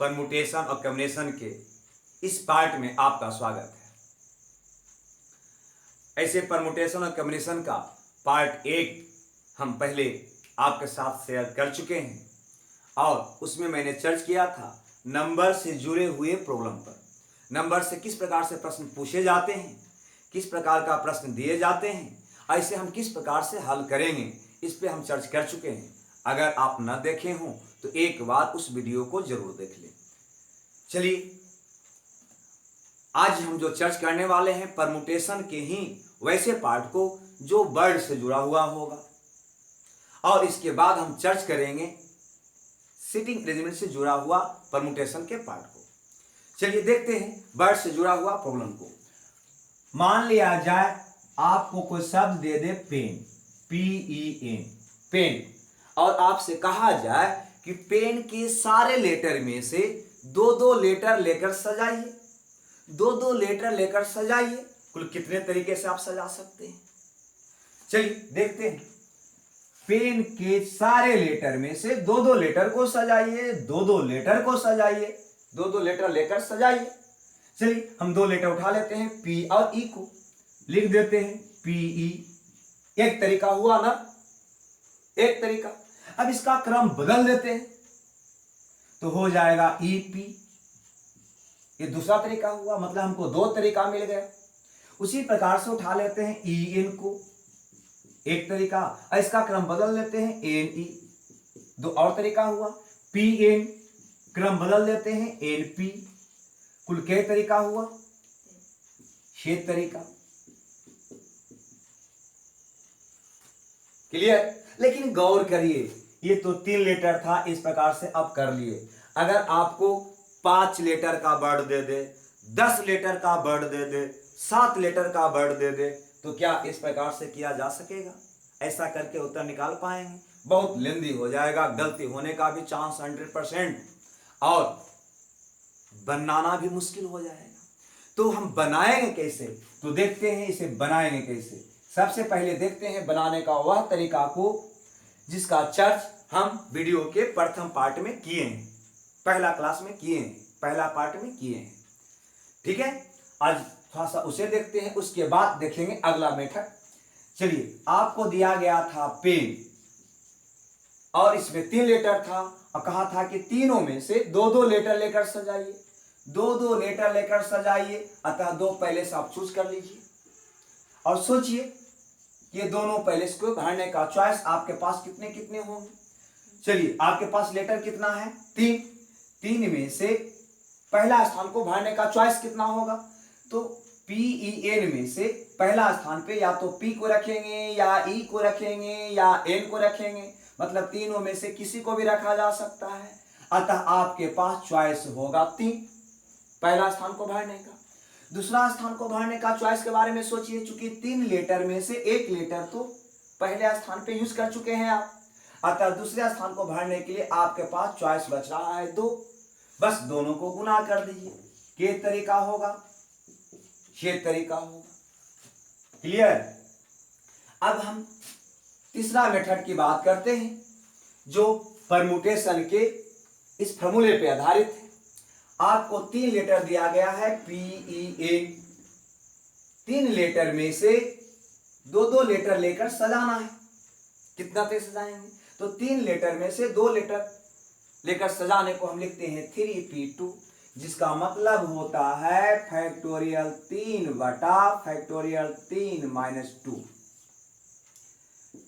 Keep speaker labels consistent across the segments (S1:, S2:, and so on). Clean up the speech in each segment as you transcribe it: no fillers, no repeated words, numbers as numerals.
S1: Permutation और combination के इस पार्ट में आपका स्वागत है। ऐसे परमुटेशन और कॉम्बिनेशन का पार्ट 1 हम पहले आपके साथ शेयर कर चुके हैं और उसमें मैंने चर्च किया था नंबर से जुड़े हुए प्रॉब्लम पर। नंबर से किस प्रकार से प्रश्न पूछे जाते हैं, किस प्रकार का प्रश्न दिए जाते हैं, ऐसे हम किस प्रकार से हल करेंगे, इस पे हम चर्च कर चुके हैं। अगर आप न देखे हों तो एक बार उस वीडियो को जरूर देख लें। चलिए, आज हम जो चर्च करने वाले हैं परमुटेशन के ही वैसे पार्ट को जो वर्ड से जुड़ा हुआ होगा, और इसके बाद हम चर्च करेंगे सिटिंग अरेंजमेंट से जुड़ा हुआ परमुटेशन के पार्ट को। चलिए देखते हैं वर्ड से जुड़ा हुआ प्रॉब्लम को। मान लिया जाए आपको कोई शब्द दे दे पेन, PEN, पेन, और आपसे कहा जाए कि पेन के सारे लेटर में से दो दो लेटर लेकर सजाइए, दो दो लेटर लेकर सजाइए। कुल कितने तरीके से आप सजा सकते हैं? चलिए देखते हैं। पेन के सारे लेटर में से दो दो लेटर को सजाइए, दो दो लेटर को सजाइए, दो दो लेटर लेकर सजाइए। चलिए हम दो लेटर उठा लेते हैं, P और E को लिख देते हैं PE। एक तरीका हुआ ना, एक तरीका। अब इसका क्रम बदल देते हैं तो हो जाएगा EP। ये दूसरा तरीका हुआ, मतलब हमको दो तरीका मिल गया। उसी प्रकार से उठा लेते हैं EN को, एक तरीका। इसका क्रम बदल लेते हैं NE, दो और तरीका हुआ। PN क्रम बदल देते हैं NP, कुल के तरीका हुआ? 6 तरीका। क्लियर? लेकिन गौर करिए, ये तो 3 लेटर था, इस प्रकार से अब कर लिए। अगर आपको 5 लेटर का वर्ड दे दे, 10 लेटर का वर्ड दे दे, 7 लेटर का वर्ड दे दे, तो क्या इस प्रकार से किया जा सकेगा? ऐसा करके उत्तर निकाल पाएंगे? बहुत लेंदी हो जाएगा, गलती होने का भी चांस 100%, और बनाना भी मुश्किल हो जाएगा। तो हम बनाएंगे कैसे? तो देखते हैं इसे बनाएंगे कैसे। सबसे पहले देखते हैं बनाने का वह तरीका को जिसका चर्च हम वीडियो के प्रथम पार्ट में किए हैं, पहला क्लास में किए हैं, पहला पार्ट में किए हैं। ठीक है, आज थोड़ा सा उसे देखते हैं, उसके बाद देखेंगे अगला मेथड। चलिए, आपको दिया गया था पेन और इसमें 3 लेटर था और कहा था कि तीनों में से दो दो लेटर लेकर सजाइए, दो दो लेटर लेकर सजाइए। अतः दो पहले से आप चूज कर लीजिए और सोचिए ये दोनों पहले को भरने का चॉइस आपके पास कितने कितने होंगे। चलिए, आपके पास लेटर कितना है? 3। 3 में से पहला स्थान को भरने का चॉइस कितना होगा? तो PEN में से पहला स्थान पे या तो P को रखेंगे या E को रखेंगे या N को रखेंगे, मतलब तीनों में से किसी को भी रखा जा सकता है। अतः आपके पास चॉइस होगा 3 पहला स्थान को भरने का। दूसरा स्थान को भरने का चॉइस के बारे में सोचिए, चूंकि 3 लेटर में से एक लेटर तो पहले स्थान पे यूज कर चुके हैं आप, अतः दूसरे स्थान को भरने के लिए आपके पास चॉइस बच रहा है 2। बस दोनों को गुना कर दीजिए। के तरीका होगा, 6 तरीका होगा। क्लियर? अब हम तीसरा मेथड की बात करते हैं जो परमुटेशन के इस फॉर्मूले पे आधारित है। आपको 3 लेटर दिया गया है PEN, 3 लेटर में से दो दो लेटर लेकर सजाना है। कितना पे सजाएंगे? तो 3 लेटर में से 2 लेटर लेकर सजाने को हम लिखते हैं 3P2, जिसका मतलब होता है फैक्टोरियल 3 बटा फैक्टोरियल 3 माइनस 2।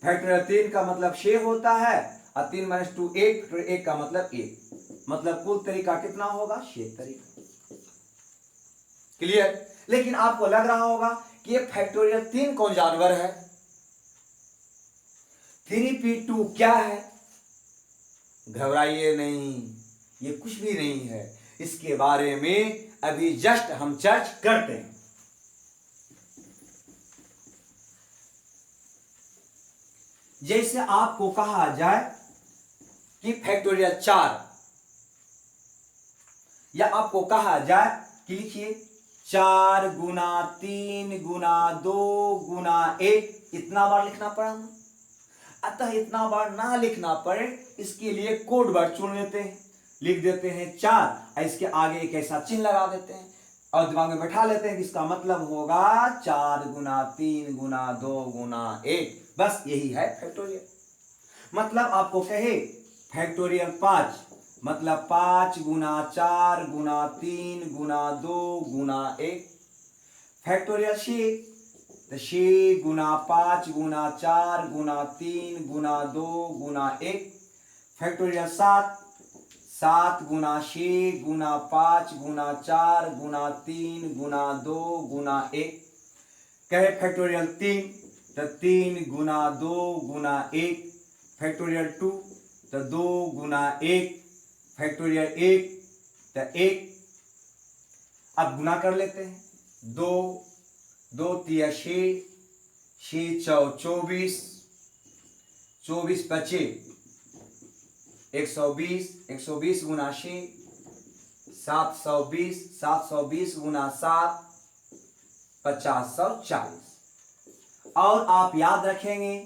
S1: फैक्टोरियल 3 का मतलब 6 होता है और 3 माइनस 2 1, 1 का मतलब 1, मतलब कुल तरीका कितना होगा? 6 तरीका। क्लियर? लेकिन आपको लग रहा होगा कि ये फैक्टोरियल 3 कौन जानवर है, 3P2 क्या है? घबराइए नहीं, ये कुछ भी नहीं है। इसके बारे में अभी जस्ट हम चर्च करते हैं। जैसे आपको कहा जाए कि फैक्टोरियल 4, या आपको कहा जाए कि लिखिए 4 गुना 3 गुना 2 गुना 1, इतना बार लिखना पड़ा ना। अतः इतना बार ना लिखना पड़े इसके लिए कोड वर्ड चुन लेते हैं। लिख देते हैं 4, इसके आगे एक ऐसा चिन्ह लगा देते हैं और दिमाग में बैठा लेते हैं कि इसका मतलब होगा 4 गुना 3 गुना 2 गुना 1। बस यही है फैक्टोरियल। मतलब आपको कहे फैक्टोरियल 5 मतलब 5 गुना 4 गुना 3 गुना 2 गुना 1। फैक्टोरियल 6 तो 6 गुना 5 गुना 4 गुना 3 गुना 2 गुना 1। फैक्टोरियल 7 गुना 6 गुना 5 गुना 4 गुना 3 गुना 2 गुना 1। कहे फैक्टोरियल 3 तो 3 गुना 2 गुना 1। फैक्टोरियल 2 तो 2 गुना 1। फैक्टोरियल 1 तो 1। अब गुना कर लेते हैं 2 2 तिया 6 6 चौ 24 24 बचे 120 120 गुना 6 720 720 गुना 7 5040। और आप याद रखेंगे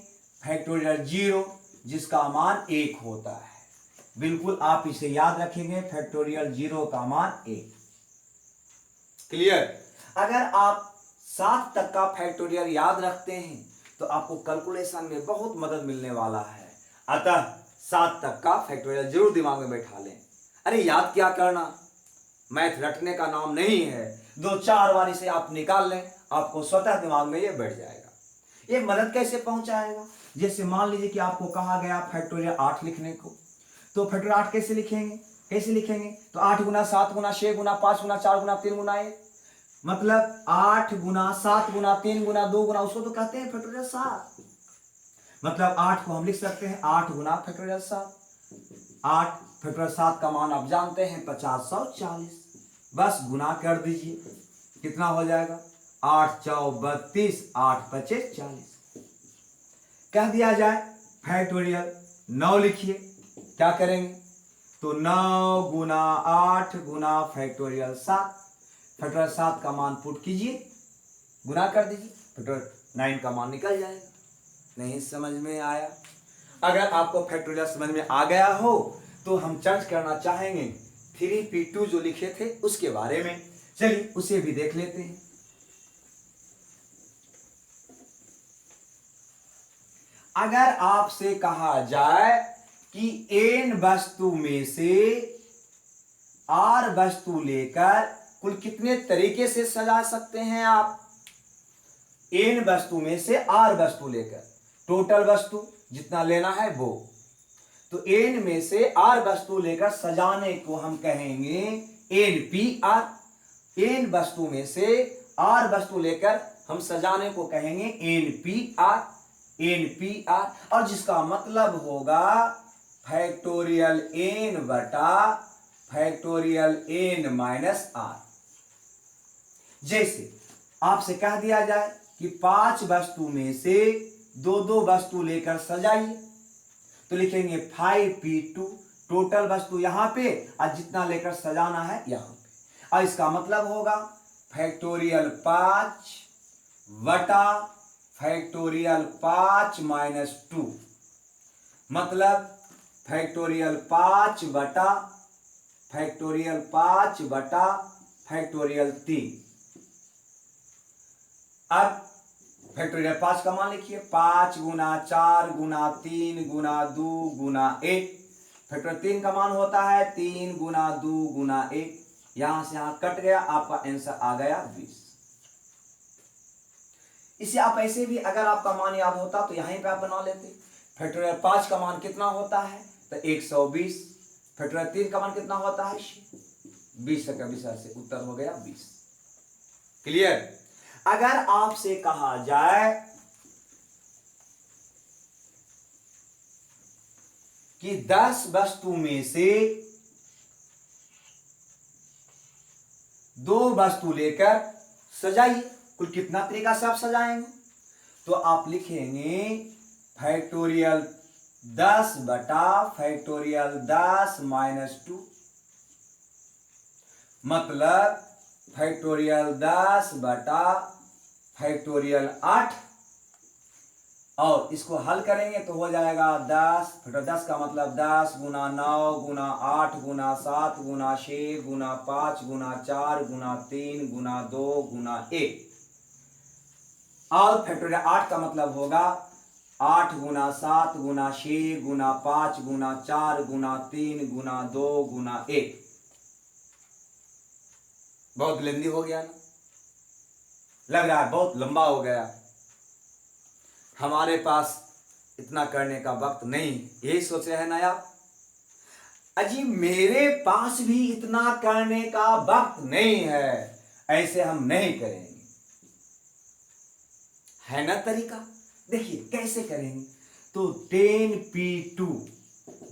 S1: फैक्टोरियल 0 जिसका मान 1 होता है। बिल्कुल आप इसे याद रखेंगे फैक्टोरियल 0 का मान 1। क्लियर। अगर आप 7 तक का फैक्टोरियल याद रखते हैं तो आपको कैलकुलेशन में बहुत मदद मिलने वाला है। अतः 7 तक का फैक्टोरियल जरूर दिमाग में बैठा लें। अरे याद क्या करना, मैथ रटने का नाम नहीं है। 2-4 बार इसे आप निकाल लें, आपको स्वतः दिमाग में ये बैठ जाएगा। ये मदद कैसे पहुंचाएगा? जैसे मान लीजिए कि आपको कहा गया फैक्टोरियल 8 लिखने को, तो फैक्टोरियल 8 कैसे लिखेंगे? तो 8 गुना 7 गुना 6 गुना 5 गुना 4 गुना 3 गुना 1। मतलब 8 गुना 7 गुना 3 गुना 2 गुना, उसको तो कहते हैं फैक्टोरियल 7। मतलब 8 को हम लिख सकते हैं 8 गुना फैक्टोरियल 7। 8 फैक्टोरियल 7 का मान आप जानते हैं 5040। बस गुना कर दीजिए, कितना हो जाएगा? 8 चौ 32 8 पचे 40। कह दिया जाए फैक्टोरियल 9 लिखिए, क्या करेंगे? तो 9 गुना 8 गुना फैक्टोरियल 7। फैक्टोरियल 7 का मान पुट कीजिए, गुना कर दीजिए, फैक्टोरियल 9 का मान निकल जाएगा। नहीं समझ में आया? अगर आपको फैक्टोरियल समझ में आ गया हो तो हम चर्चा करना चाहेंगे 3p2 जो लिखे थे उसके बारे में। चलिए उसे भी देख लेते हैं। अगर आपसे कहा जाए कि n वस्तु में से r वस्तु लेकर कुल कितने तरीके से सजा सकते हैं आप? n वस्तु में से r वस्तु लेकर, टोटल वस्तु जितना लेना है वो, तो n में से r वस्तु लेकर सजाने को हम कहेंगे npr। n वस्तु में से r वस्तु लेकर हम सजाने को कहेंगे npr। और जिसका मतलब होगा फैक्टोरियल n बटा फैक्टोरियल n माइनस r। जैसे आपसे कह दिया जाए कि 5 वस्तु में से 2-2 वस्तु लेकर सजाइए, तो लिखेंगे 5p2, टोटल वस्तु यहां पे और जितना लेकर सजाना है यहां पे। और इसका मतलब होगा फैक्टोरियल 5 बटा फैक्टोरियल 5 माइनस 2। मतलब फैक्टोरियल 5 बटा फैक्टोरियल 5 बटा फैक्टोरियल 3। अब फैक्टोरियल 5 का मान लिखिए, 5 गुना 4 गुना 3 गुना 2 गुना 1। फैक्टोरियल 3 का मान होता है 3 गुना 2 गुना 1। यहां से यहां कट गया, आपका आंसर आ गया 20। इसे आप ऐसे भी अगर आपका मान याद होता तो यहीं पे आप बना लेते। फैक्टोरियल 5 का मान कितना होता है? तो 120। फैक्टोरियल 3 का मान कितना होता है? 20 का 20 से उत्तर हो गया 20। क्लियर। अगर आपसे कहा जाए कि 10 वस्तु में से 2 वस्तु लेकर सजाइए, कुल कितना तरीका से आप सजाएंगे? तो आप लिखेंगे फैक्टोरियल 10 बटा फैक्टोरियल 10 माइनस 2। मतलब फैक्टोरियल 10 बटा फैक्टोरियल 8 और इसको हल करेंगे तो हो जाएगा 10 फैक्टोरियल 10 का मतलब 10 गुना 9 गुना 8 गुना 7 गुना 6 गुना 5 गुना 4 गुना 3 गुना 2 गुना 1। और फैक्टोरियल 8 का मतलब होगा 8 गुना 7 गुना 6 गुना 5 गुना 4 गुना 3 गुना 2 गुना 1। बहुत लेंदी हो गया ना, लग रहा है बहुत लंबा हो गया। हमारे पास इतना करने का वक्त नहीं, यही सोचे हैं ना आप। अजी मेरे पास भी इतना करने का वक्त नहीं है, ऐसे हम नहीं करेंगे, है ना तरीका। देखिए कैसे करेंगे। तो 10p2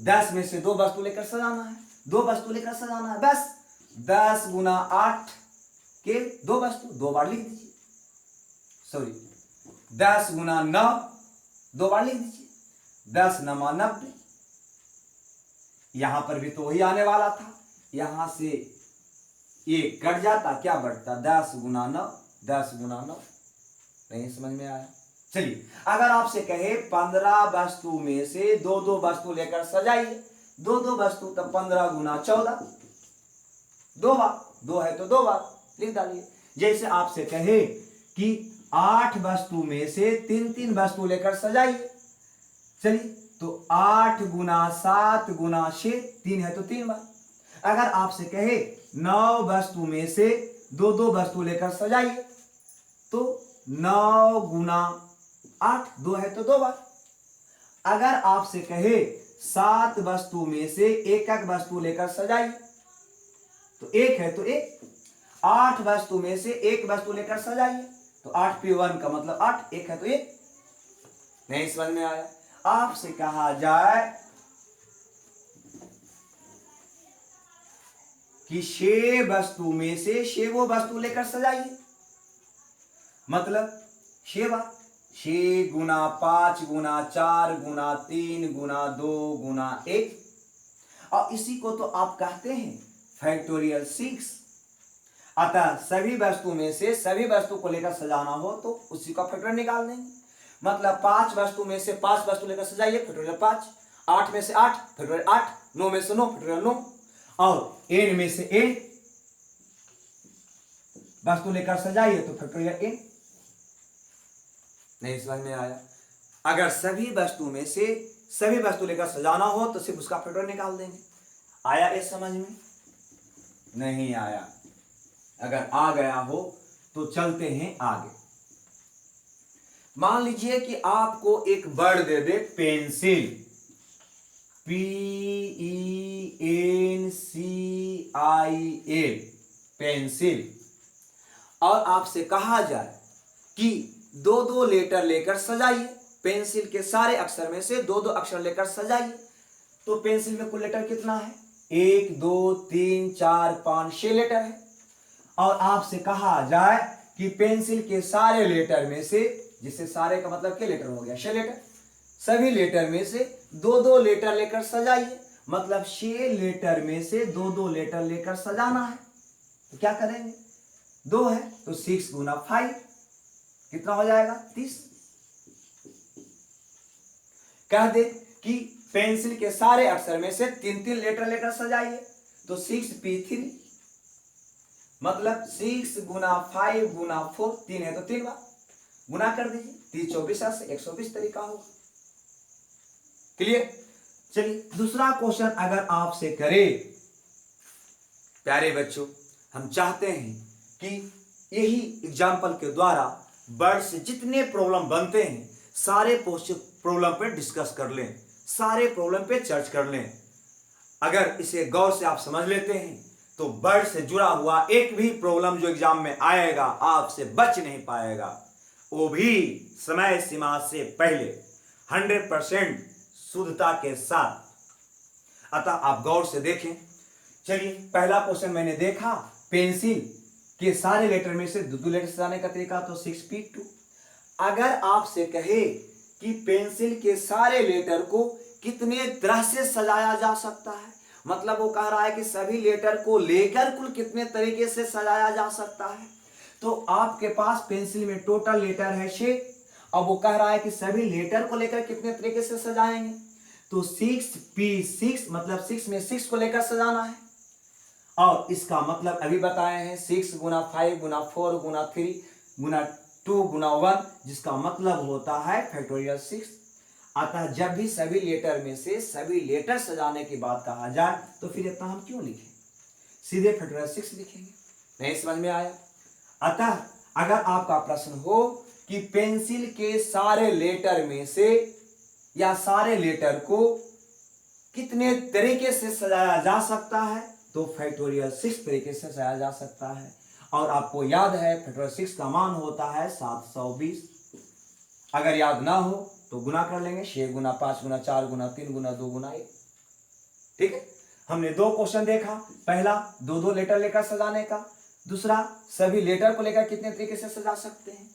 S1: 10 में से 2 वस्तु लेकर सजाना है, 2 वस्तु लेकर सजाना है बस। 10 गुना 8 के 2 वस्तु 2 बार लिख दीजिए, सॉरी 10 गुना 9 2 बार लिख दीजिए, 10 9 90। यहां पर भी तो वही आने वाला था, यहां से ये कट जाता, क्या बढ़ता 10 गुना 9 10 गुना 9। नहीं समझ में आया। चलिए अगर आपसे कहे 15 वस्तु में से 2 वस्तु लेकर सजाइए, 2 वस्तु तब 15 गुना 14, 2 बार, 2 है तो 2 बार लिख डालिए। जैसे आपसे कहे कि 8 वस्तु में से 3 वस्तु लेकर सजाइए, चलिए तो 8 गुना 7 गुना 6 3 है तो 3 बार। अगर आपसे कहे 9 वस्तु में से 2 वस्तु लेकर सजाइए, तो 9 गुना 8 2 है तो 2 बार। अगर आपसे कहे 7 वस्तु में से 1 वस्तु लेकर सजाइए, तो 1 है तो 1। 8 वस्तु में से 1 वस्तु लेकर सजाइए, तो 8p1 का मतलब 8, 1 है तो 1। नहीं समझ में आया। आपसे कहा जाए कि 6 वस्तु में से 6 वो वस्तु लेकर सजाइए, मतलब 6 बार, 6 गुना 5 गुना 4 गुना 3 गुना 2 गुना 1। और इसी को तो आप कहते हैं फैक्टोरियल 6। अतः सभी वस्तु में से सभी वस्तु को लेकर सजाना हो तो उसी का फैक्टोरियल निकाल देंगे। मतलब 5 वस्तु में से 5 वस्तु लेकर सजाइए, फैक्टोरियल 5। 8 में से 8 फैक्टोरियल 8। 9 में से 9 फैक्टोरियल 9। और n में से n वस्तु लेकर सजाइए तो फैक्टोरियल n। नहीं समझ में आया। अगर सभी वस्तु में से सभी वस्तु लेकर सजाना हो तो सिर्फ उसका फैक्टोरियल निकाल देंगे। आया इस समझ में? नहीं आया। अगर आ गया हो तो चलते हैं आगे। मान लीजिए कि आपको एक वर्ड दे दे पेंसिल, PENCIL, पेंसिल, और आपसे कहा जाए कि 2 लेटर लेकर सजाइए, पेंसिल के सारे अक्षर में से 2 अक्षर लेकर सजाइए। तो पेंसिल में कुल लेटर कितना है? 1 2 3 4 5 6 लेटर है। और आपसे कहा जाए कि पेंसिल के सारे लेटर में से, जिससे सारे का मतलब क्या लेटर हो गया? 6 लेटर। सभी लेटर में से 2 लेटर लेकर सजाइए, मतलब 6 लेटर में से 2 लेटर लेकर सजाना है। तो क्या करेंगे? 2 है तो 6 गुना 5 कितना हो जाएगा? 30। कह दे कि पेंसिल के सारे अक्षर में से 3 लेटर लेकर सजाइए, तो 6p3, मतलब 6 गुना 5 गुना 4, 3 है तो 3 बार गुना कर दीजिए। 30 24 से 120 तरीका होगा। क्लियर? चलिए दूसरा क्वेश्चन अगर आपसे करे, प्यारे बच्चों, हम चाहते हैं कि यही एग्जाम्पल के द्वारा वर्ड से जितने प्रॉब्लम बनते हैं सारे प्रॉब्लम पे डिस्कस कर लें, सारे प्रॉब्लम पे चर्च कर लें। अगर इसे गौर से आप समझ लेते हैं तो वर्ड से जुड़ा हुआ एक भी प्रॉब्लम जो एग्जाम में आएगा आपसे बच नहीं पाएगा, वो भी समय सीमा से पहले 100% शुद्धता के साथ। अतः आप गौर से देखें। चलिए पहला क्वेश्चन मैंने देखा, पेंसिल के सारे लेटर में से 2 लेटर सजाने का तरीका, तो 6p2। अगर आपसे कहे कि पेंसिल के सारे लेटर को कितने तरह से सजाया जा सकता है, मतलब वो कह रहा है कि सभी लेटर को लेकर कुल कितने तरीके से सजाया जा सकता है, तो आपके पास पेंसिल में टोटल लेटर है 6 अब वो कह रहा है कि सभी लेटर को लेकर कितने तरीके से सजाएंगे, तो 6p6 मतलब 6 में 6 को लेकर सजाना है। और इसका मतलब अभी बताए हैं 6 गुना 5 गुना 4 गुना 3 गुना 2 गुना 1, जिसका मतलब होता है फैक्टोरियल 6। अतः जब भी सभी लेटर में से सभी लेटर सजाने की बात कहा जाए तो फिर इतना हम क्यों लिखें, सीधे फैक्टोरियल 6 लिखेंगे। नहीं समझ में आया? अतः अगर आपका प्रश्न हो कि पेंसिल के सारे लेटर में से या सारे लेटर को कितने तरीके से सजाया जा सकता है, तो फैक्टोरियल 6 तरीके से सजाया जा सकता है। और आपको याद है फैक्टोरियल 6 का मान होता है 720। अगर याद ना हो तो गुना कर लेंगे, 6 गुना 5 गुना 4 गुना 3 गुना 2 गुना 1। ठीक है, हमने दो क्वेश्चन देखा, पहला दो दो लेटर लेकर सजाने का, दूसरा सभी लेटर को लेकर कितने तरीके से सजा सकते हैं।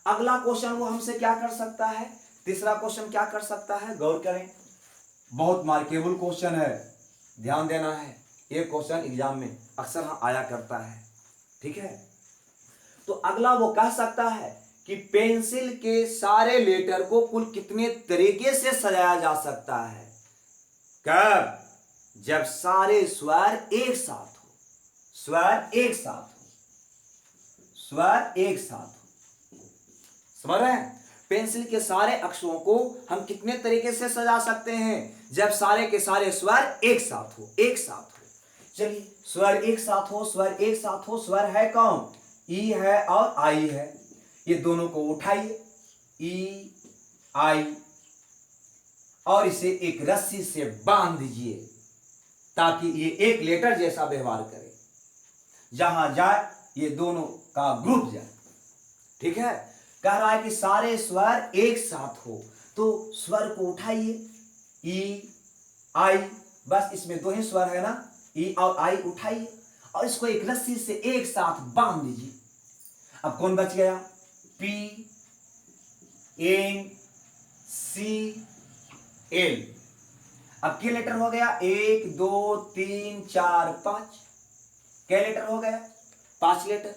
S1: अगला क्वेश्चन वो हमसे क्या कर सकता है, तीसरा क्वेश्चन क्या कर सकता है, गौर करें, बहुत मार्केबल क्वेश्चन है, ध्यान देना है। ये क्वेश्चन एग्जाम में अक्सर आया करता है। ठीक है, तो अगला वो कह सकता है कि पेंसिल के सारे लेटर को कुल कितने तरीके से सजाया जा सकता है। कब? जब सारे स्वर एक साथ हो, स्वर एक साथ हो, स्वर एक साथ हो। समझ रहे हैं? पेंसिल के सारे अक्षरों को हम कितने तरीके से सजा सकते हैं, जब सारे के सारे स्वर एक साथ हो, एक साथ हो। चलिए, स्वर एक साथ हो, स्वर एक साथ हो, स्वर है कौन, ई है और आई है। ये दोनों को उठाइए, ई आई, और इसे एक रस्सी से बांध दीजिए ताकि ये एक लेटर जैसा व्यवहार करे, जहां जाए ये दोनों का ग्रुप जाए। ठीक है, कह रहा है कि सारे स्वर एक साथ हो, तो स्वर को उठाइए, ई आई, बस इसमें दो ही स्वर है ना, ई और आई, उठाइए और इसको एक रस्सी से एक साथ बांध दीजिए। अब कौन बच गया, पी एन सी एल। अब क्या लेटर हो गया, 1 2 3 4 5, क्या लेटर हो गया, 5 लेटर।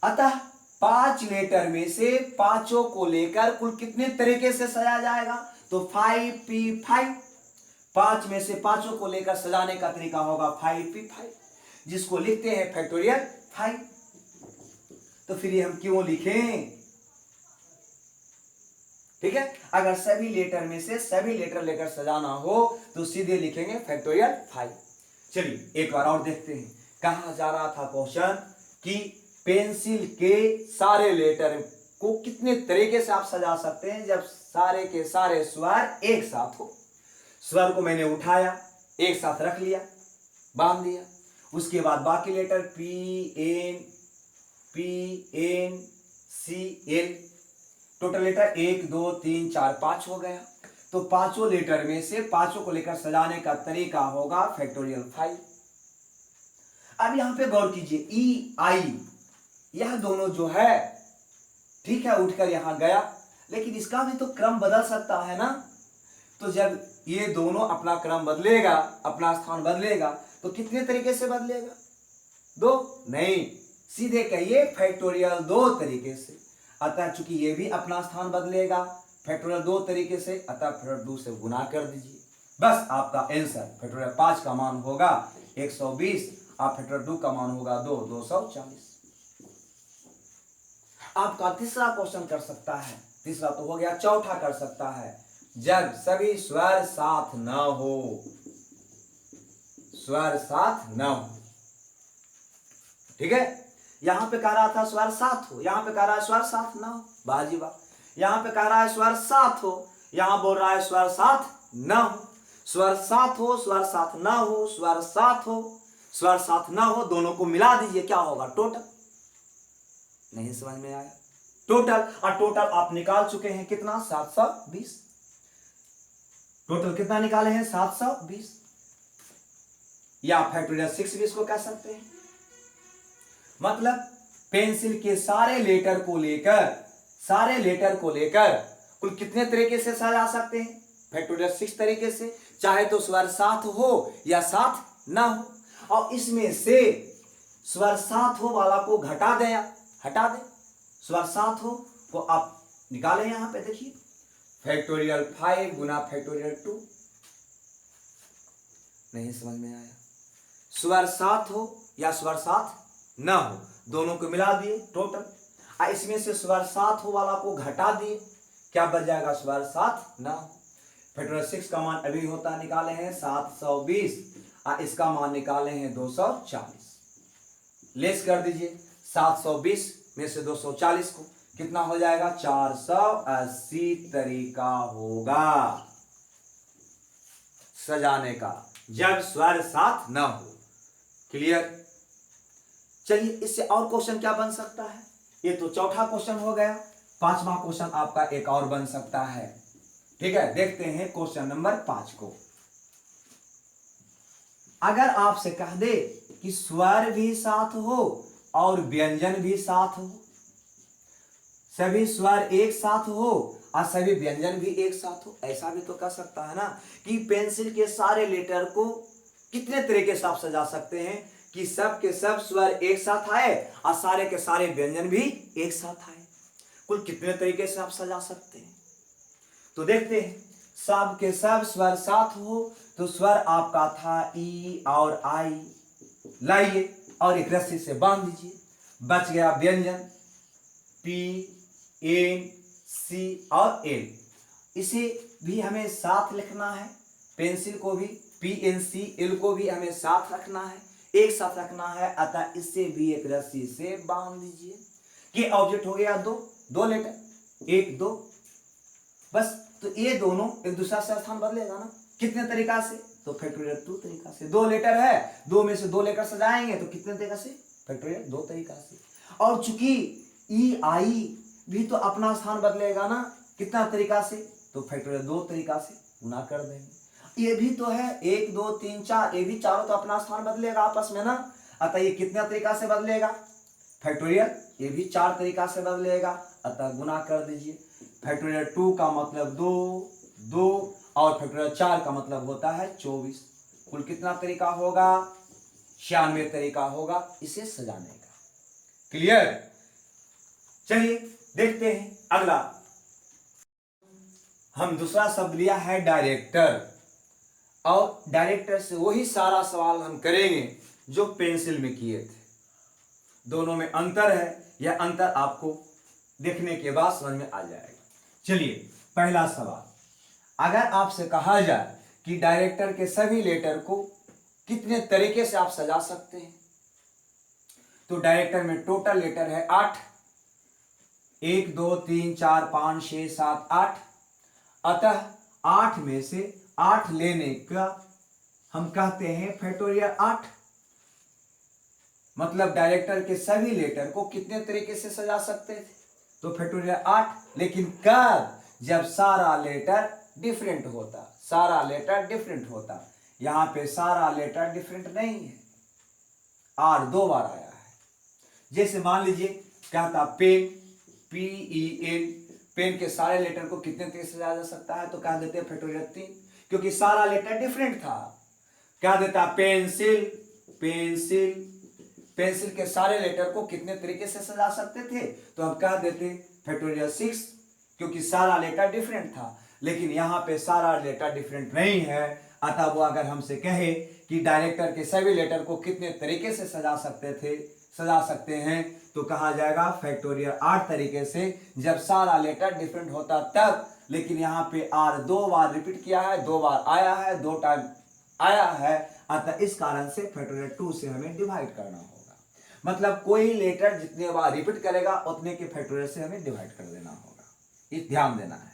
S1: अतः 5 लेटर में से पांचों को लेकर कुल कितने तरीके से सजाया जाएगा, तो 5p5, 5 में से पांचों को लेकर सजाने का तरीका होगा 5p5, जिसको लिखते हैं फैक्टोरियल 5। तो फिर ये हम क्यों लिखें। ठीक है, अगर सभी लेटर में से सभी लेटर लेकर सजाना हो तो सीधे लिखेंगे फैक्टोरियल 5। चलिए एक बार और देखते हैं, कहा जा रहा था क्वेश्चन कि पेंसिल के सारे लेटर को कितने तरीके से आप सजा सकते हैं जब सारे के सारे स्वर एक साथ हो। स्वर को मैंने उठाया, एक साथ रख लिया, बांध दिया, उसके बाद बाकी letter P N C L, total letter 1 2 3 4 5 हो गया। तो पांचों लेटर में से पांचों को लेकर सजाने का तरीका होगा फैक्टोरियल 5। अब यहां पे गौर कीजिए, ई आई, यह दोनों जो है, ठीक है, उठकर यहां गया, लेकिन इसका भी तो क्रम बदल सकता है ना। तो जब ये दोनों अपना क्रम बदलेगा, अपना स्थान बदलेगा, तो कितने तरीके से बदलेगा, 2 नहीं, सीधे कहिए फैक्टोरियल 2 तरीके से। अतः चूंकि ये भी अपना स्थान बदलेगा फैक्टोरियल 2 तरीके से, अतः फैक्टोरियल 2 से गुना कर दीजिए, बस आपका आंसर फैक्टोरियल 5 का मान होगा 120 और फैक्टोरियल 2 का मान होगा 240। आपका तीसरा क्वेश्चन कर सकता है, तीसरा तो हो गया, चौथा कर सकता है, जब सभी स्वर साथ न हो, स्वर साथ न हो। ठीक है, यहां पे कह रहा था स्वर साथ हो, यहां पे कह रहा है स्वर साथ ना हो, बाजी वाह। यहां पे कह रहा है स्वर साथ हो, यहां बोल रहा है स्वर साथ ना हो। स्वर साथ हो, स्वर साथ ना हो, स्वर साथ हो, स्वर साथ ना हो, दोनों को मिला दीजिए, क्या होगा, टोटल। नहीं समझ में आया, टोटल, और टोटल आप निकाल चुके हैं कितना, 720। टोटल कितना निकाले हैं, 720, या फैक्टोरियल 6 भी इसको कह सकते हैं। मतलब पेंसिल के सारे लेटर को लेकर कुल कितने तरीके से सजा सकते हैं, फैक्टोरियल 6 तरीके से, चाहे तो स्वर साथ हो या साथ ना हो। और इसमें से स्वर साथ हो वाला को हटा दें, स्वर साथ हो को आप निकालें। यहां पे देखिए फैक्टोरियल 5 गुना फैक्टोरियल 2। नहीं समझ में आया? स्वर साथ हो या स्वर साथ ना हो, दोनों को मिला दिए टोटल, इसमें से स्वर साथ हो वाला को घटा दिए, क्या बच जाएगा? स्वर साथ ना हो। फैक्टोरियल 6 का मान अभी होता निकाले हैं 720 और इसका मान निकाले हैं 240। लेस कर दीजिए 720 में से 240 को, कितना हो जाएगा? 480 तरीका होगा सजाने का जब स्वर साथ ना हो। क्लियर? चलिए इससे और क्वेश्चन क्या बन सकता है? ये तो चौथा क्वेश्चन हो गया। पांचवा क्वेश्चन आपका एक और बन सकता है। ठीक है, देखते हैं क्वेश्चन नंबर 5 को। अगर आपसे कह दे कि स्वर भी साथ हो और व्यंजन भी साथ हो, सभी स्वर एक साथ हो और सभी व्यंजन भी एक साथ हो, ऐसा भी तो कर सकता है ना कि पेंसिल के सारे लेटर को कितने तरीके से आप सजा सकते हैं कि सब के सब स्वर एक साथ आए और सारे के सारे व्यंजन भी एक साथ आए। कुल कितने तरीके से आप सजा सकते हैं? तो देखते हैं। सब के सब स्वर साथ हो तो स्वर आपका था ई और आई, लाइए और एक रस्सी से बांध दीजिए। बच गया व्यंजन पी, एन, सी और एल। इसे भी हमें साथ लिखना है, पेंसिल को भी पी, एन, सी, एल को भी हमें साथ रखना है, एक साथ रखना है, अतः इसे भी एक रस्सी से बांध दीजिए। ये ऑब्जेक्ट हो गया दो लेटर, 1 2 बस। तो ये दोनों एक दूसरा से स्थान बदलेगा ना, कितने तरीका से? तो फैक्टोरियल 2 तरीका से। 2 लेटर है, 2 में से 2 लेटर सजाएंगे तो कितने तरीका से? फैक्टोरियल 2 तरीका से। और चूंकि ई आई भी तो अपना स्थान बदलेगा ना, कितना तरीका से? तो फैक्टोरियल 2 तरीका से गुना कर देंगे। ये भी तो है 1 2 3 4, ये भी चारों तो अपना स्थान बदलेगा आपस में ना, अतः ये कितना तरीका से बदलेगा? फैक्टोरियल ये भी 4 तरीका से बदलेगा, अतः गुना कर दीजिए। फैक्टोरियल 2 का मतलब 2 2 और फैक्टोरियल 4 का मतलब होता है 24। कुल कितना तरीका होगा? 96 तरीका होगा इसे सजाने का। क्लियर? चलिए देखते हैं अगला। हम दूसरा शब्द लिया है डायरेक्टर, और डायरेक्टर से वही सारा सवाल हम करेंगे जो पेंसिल में किए थे। दोनों में अंतर है, यह अंतर आपको देखने के बाद समझ में आ जाएगा। चलिए पहला सवाल, अगर आपसे कहा जाए कि डायरेक्टर के सभी लेटर को कितने तरीके से आप सजा सकते हैं, तो डायरेक्टर में टोटल लेटर है 8, 1 2 3 4 5 6 7 8, अतः 8 में से 8 लेने का हम कहते हैं फैक्टोरियल 8। मतलब डायरेक्टर के सभी लेटर को कितने तरीके से सजा सकते थे? तो फैक्टोरियल 8, लेकिन कब? जब सारा लेटर डिफरेंट होता, सारा लेटर डिफरेंट होता। यहां पे सारा लेटर डिफरेंट नहीं है, आर 2 बार आया है। जैसे मान लीजिए कहता पेन, PEN, पेन के सारे लेटर को कितने तरीके से सजाया जा सकता है? तो कह देते हैं फैक्टोरियल 3, क्योंकि सारा लेटर डिफरेंट था। क्या देता? पेंसिल, पेंसिल, पेंसिल के सारे लेटर को कितने तरीके से सजा सकते थे? तो हम कह देते फैक्टोरियल 6, क्योंकि सारा लेटर डिफरेंट था। लेकिन यहाँ पे सारा लेटर डिफरेंट नहीं है, अतः वो अगर हमसे कहे कि डायरेक्टर के सभी लेटर को कितने तरीके से सजा सकते हैं, तो कहा जाएगा फैक्टोरियल 8 तरीके से, जब सारा लेटर डिफरेंट होता तब। लेकिन यहाँ पे आर 2 बार रिपीट किया है, 2 बार आया है, 2 टाइम आया है, अतः इस कारण से फैक्टोरियल 2 से हमें डिवाइड करना होगा। मतलब कोई लेटर जितने बार रिपीट करेगा उतने के फैक्टोरियल से हमें डिवाइड कर देना होगा, ये ध्यान देना है।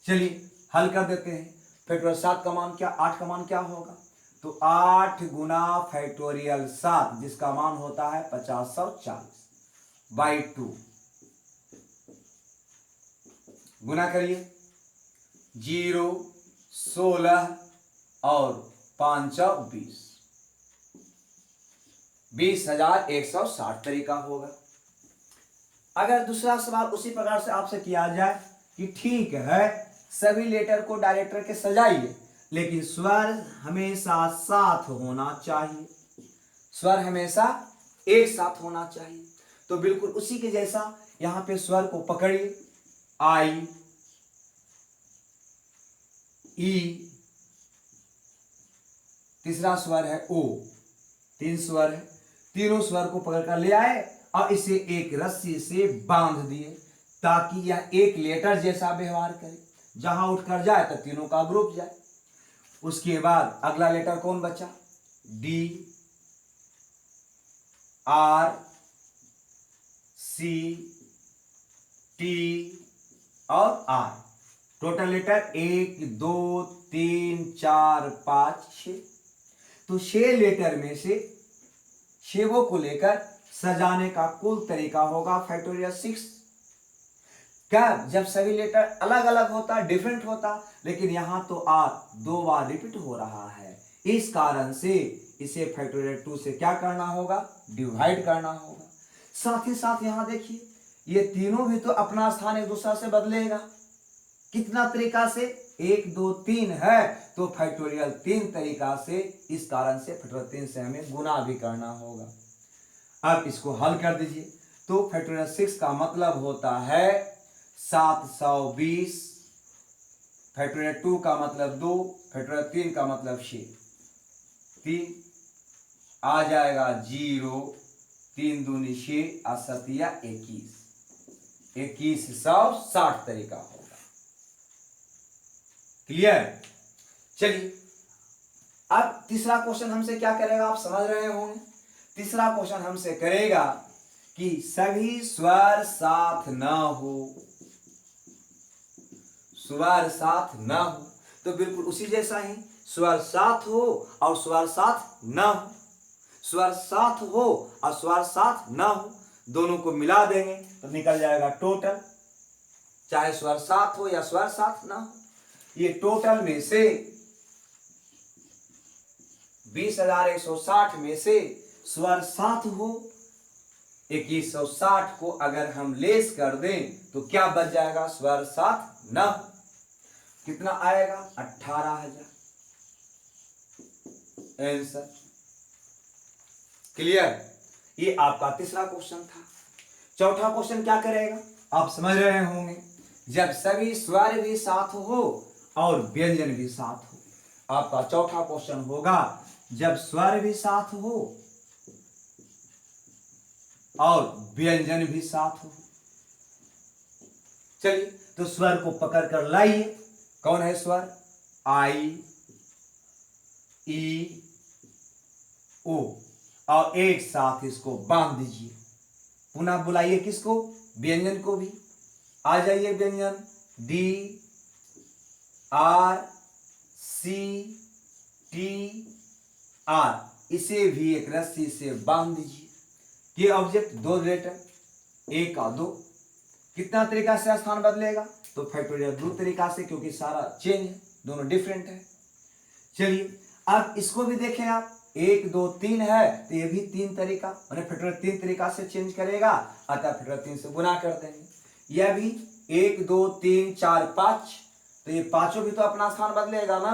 S1: चलिए हल कर देते हैं। फैक्टोरियल 7 का मान क्या, 8 का मान क्या होगा? तो 8 गुना फैक्टोरियल 7, जिसका मान होता है 5040 बाई 2। गुना करिए, 0 16 और 5 20, 20,160 तरीका होगा। अगर दूसरा सवाल उसी प्रकार से आपसे किया जाए कि ठीक है सभी लेटर को डायरेक्टर के सजाइए, लेकिन स्वर हमेशा साथ होना चाहिए, स्वर हमेशा एक साथ होना चाहिए, तो बिल्कुल उसी के जैसा यहाँ पे स्वर को पकड़िए, आई, ई, तीसरा स्वर है ओ। 3 स्वर है, तीनों स्वर को पकड़कर ले आए और इसे एक रस्सी से बांध दिए ताकि यह एक लेटर जैसा व्यवहार करे, जहां उठकर जाए तो तीनों का ग्रुप जाए। उसके बाद अगला लेटर कौन बचा? डी, आर, सी, टी और आर। Total letter 1 2 3 4 5 6। तो 6 लेटर में से 6 को लेकर सजाने का कुल तरीका होगा फैक्टोरियल 6। क्या? जब सभी लेटर अलग अलग होता, डिफरेंट होता, लेकिन यहां तो आर 2 बार रिपीट हो रहा है, इस कारण से इसे फैक्टोरियल 2 से क्या करना होगा? डिवाइड करना होगा। साथ ही साथ यहां देखिए, ये तीनों भी तो अपना स्थान एक दूसरा से बदलेगा। कितना तरीका से? 1 2 3 है तो फैक्टोरियल 3 तरीका से, इस कारण से फैक्टोरियल 3 से हमें गुना भी करना होगा। अब इसको हल कर दीजिए तो फैक्टोरियल 6 का मतलब होता है 720, फैक्टोरियल 2 का मतलब 2, फैक्टोरियल 3 का मतलब 6। 3 आ जाएगा 0, 3 दूनी 6, 7 21, 2160 तरीका होगा। क्लियर? चलिए, अब तीसरा क्वेश्चन हमसे क्या करेगा, आप समझ रहे होंगे। तीसरा क्वेश्चन हमसे करेगा कि सभी स्वर साथ न हो, स्वर साथ न हो, तो बिल्कुल उसी जैसा ही स्वर साथ हो और स्वर साथ न हो, स्वर साथ हो और स्वर साथ न हो, दोनों को मिला देंगे तो निकल जाएगा टोटल, चाहे स्वर साथ हो या स्वर साथ न हो। ये टोटल में से 20,160 में से स्वर साथ हो 2160 को अगर हम लेस कर दें तो क्या बच जाएगा? स्वर साथ न हो। कितना आएगा? 18,000 आंसर। क्लियर? ये आपका तीसरा क्वेश्चन था। चौथा क्वेश्चन क्या करेगा, आप समझ रहे होंगे। जब सभी स्वर भी साथ हो और व्यंजन भी साथ हो, आपका चौथा क्वेश्चन होगा जब स्वर भी साथ हो और व्यंजन भी साथ हो। चलिए, तो स्वर को पकड़ कर लाइए। कौन है स्वर? आई, ई, ओ, और एक साथ इसको बांध दीजिए। पुनः बुलाइए किसको? व्यंजन को भी। आ जाइए व्यंजन, D, R, C, T, R, इसे भी एक रस्सी से बांध दीजिए। ये ऑब्जेक्ट 2 लेटर, 1 का 2, कितना तरीका से स्थान बदलेगा? तो फैक्टोरियल 2 तरीका से, क्योंकि सारा चेंज है, दोनों डिफरेंट है। चलिए, अब इसको भी देखें आप, 1 2 3 है तो ये भी 3 तरीका, फैक्टोरियल 3 तरीका से चेंज करेगा, अतः फैक्टोरियल 3 से गुना कर देंगे। यह भी 1 2 3 4 5, तो ये पांचों भी तो अपना स्थान बदलेगा ना,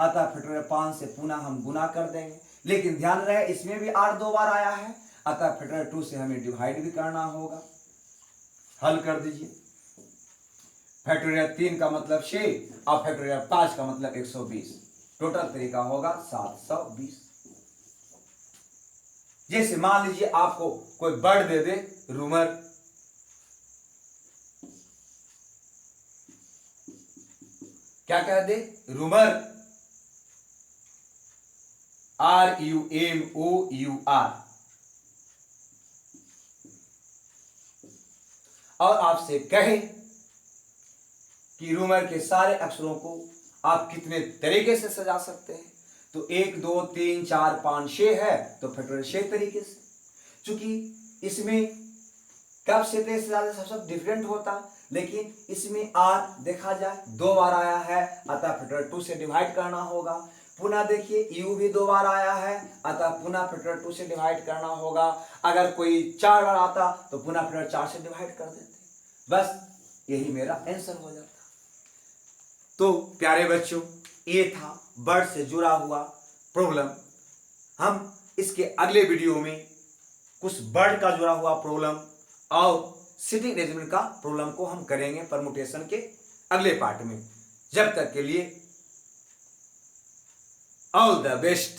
S1: अतः फैक्टोरियल 5 से पुनः हम गुना कर देंगे। लेकिन ध्यान रहे, इसमें भी 8 2 बार आया है, अतः फैक्टोरियल 2 से हमें डिवाइड भी करना होगा। हल कर दीजिए। फैक्टोरियल 3 का मतलब 6 और फैक्टोरियल 5 का मतलब 120, टोटल तरीका होगा 720। जैसे मान लीजिए आपको कोई बर्ड दे दे, रूमर, क्या कह दे? रूमर, RUMOUR, और आपसे कहे कि रूमर के सारे अक्षरों को आप कितने तरीके से सजा सकते हैं, तो 1 2 3 4 5 6 है तो फैक्टोरियल 6 तरीके से। चूंकि इसमें कब से सब डिफरेंट होता, लेकिन इसमें आर देखा जाए 2 बार आया है, अतः फैक्टोरियल 2 से डिवाइड करना होगा। पुनः देखिए यू भी 2 बार आया है, अतः पुनः फैक्टोरियल 2 से डिवाइड करना होगा। अगर कोई 4 बार आता तो पुनः फैक्टोरियल 4 से डिवाइड कर देते, बस यही मेरा आंसर हो जाता। तो प्यारे बच्चों, ये था वर्ड से जुड़ा हुआ प्रॉब्लम। हम इसके अगले वीडियो में कुछ वर्ड का जुड़ा हुआ प्रॉब्लम और सिटिंग अरेंजमेंट का प्रॉब्लम को हम करेंगे परमुटेशन के अगले पार्ट में। जब तक के लिए ऑल द बेस्ट।